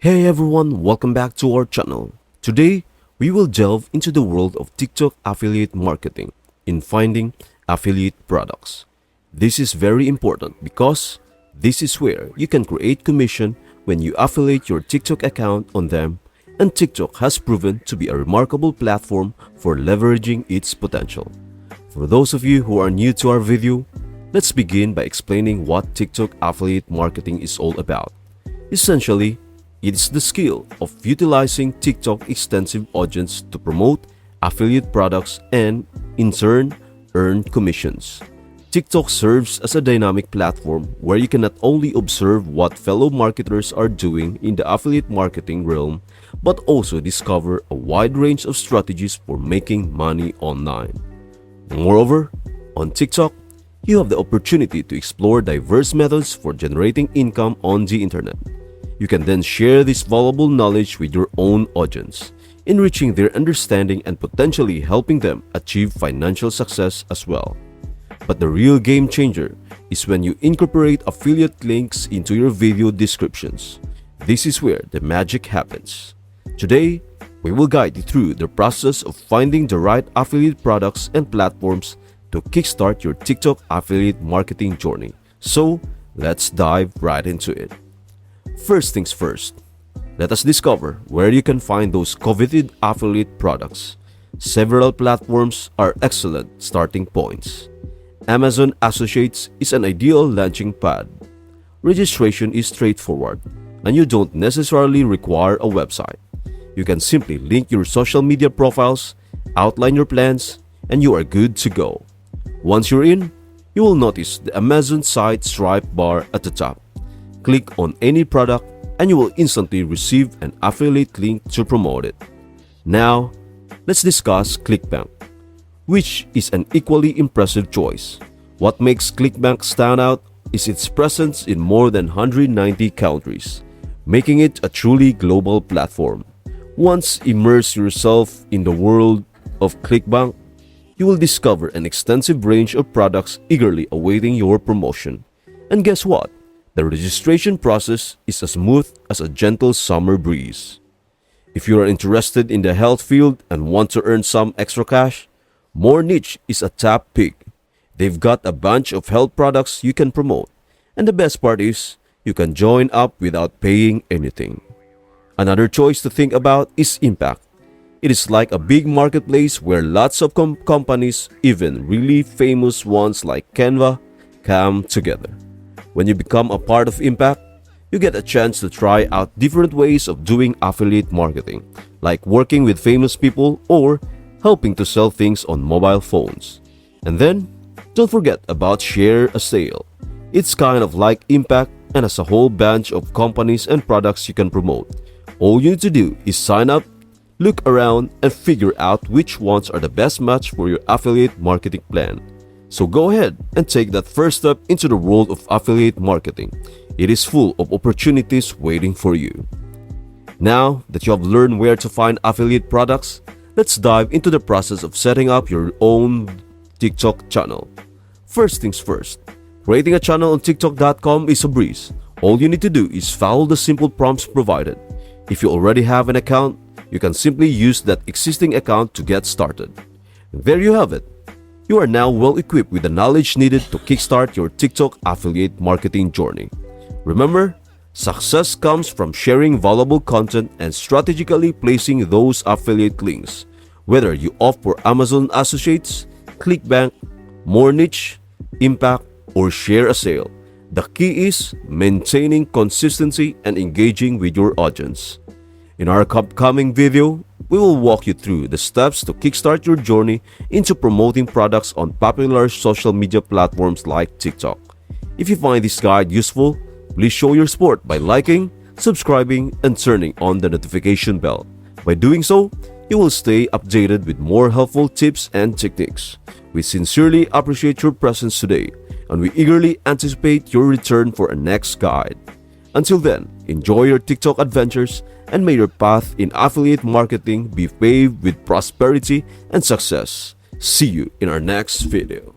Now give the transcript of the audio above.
Hey everyone, welcome back to our channel. Today, we will delve into the world of TikTok affiliate marketing in finding affiliate products. This is very important because this is where you can create commission when you affiliate your TikTok account on them, and TikTok has proven to be a remarkable platform for leveraging its potential. For those of you who are new to our video, let's begin by explaining what TikTok affiliate marketing is all about. Essentially, it is the skill of utilizing TikTok's extensive audience to promote affiliate products and, in turn, earn commissions. TikTok serves as a dynamic platform where you can not only observe what fellow marketers are doing in the affiliate marketing realm, but also discover a wide range of strategies for making money online. Moreover, on TikTok, you have the opportunity to explore diverse methods for generating income on the internet. You can then share this valuable knowledge with your own audience, enriching their understanding and potentially helping them achieve financial success as well. But the real game changer is when you incorporate affiliate links into your video descriptions. This is where the magic happens. Today, we will guide you through the process of finding the right affiliate products and platforms to kickstart your TikTok affiliate marketing journey. So, let's dive right into it. First things first, let us discover where you can find those coveted affiliate products. Several platforms are excellent starting points. Amazon Associates is an ideal launching pad. Registration is straightforward, and you don't necessarily require a website. You can simply link your social media profiles, outline your plans, and you are good to go. Once you're in, you will notice the Amazon site stripe bar at the top. Click on any product and you will instantly receive an affiliate link to promote it. Now, let's discuss ClickBank, which is an equally impressive choice. What makes ClickBank stand out is its presence in more than 190 countries, making it a truly global platform. Once immerse yourself in the world of ClickBank, you will discover an extensive range of products eagerly awaiting your promotion. And guess what? The registration process is as smooth as a gentle summer breeze. If you are interested in the health field and want to earn some extra cash, More Niche is a top pick. They've got a bunch of health products you can promote, and the best part is you can join up without paying anything. Another choice to think about is Impact. It is like a big marketplace where lots of companies, even really famous ones like Canva, come together. When you become a part of Impact, you get a chance to try out different ways of doing affiliate marketing, like working with famous people or helping to sell things on mobile phones. And then, don't forget about Share a Sale. It's kind of like Impact and has a whole bunch of companies and products you can promote. All you need to do is sign up, look around, and figure out which ones are the best match for your affiliate marketing plan. So go ahead and take that first step into the world of affiliate marketing. It is full of opportunities waiting for you. Now that you have learned where to find affiliate products, let's dive into the process of setting up your own TikTok channel. First things first, creating a channel on TikTok.com is a breeze. All you need to do is follow the simple prompts provided. If you already have an account, you can simply use that existing account to get started. There you have it. You are now well equipped with the knowledge needed to kickstart your TikTok affiliate marketing journey. Remember, success comes from sharing valuable content and strategically placing those affiliate links. Whether you opt for Amazon Associates, ClickBank, More Niche, Impact, or Share a Sale, the key is maintaining consistency and engaging with your audience. In our upcoming video, we will walk you through the steps to kickstart your journey into promoting products on popular social media platforms like TikTok. If you find this guide useful, please show your support by liking, subscribing, and turning on the notification bell. By doing so, you will stay updated with more helpful tips and techniques. We sincerely appreciate your presence today, and we eagerly anticipate your return for a next guide. Until then, enjoy your TikTok adventures, and may your path in affiliate marketing be paved with prosperity and success. See you in our next video.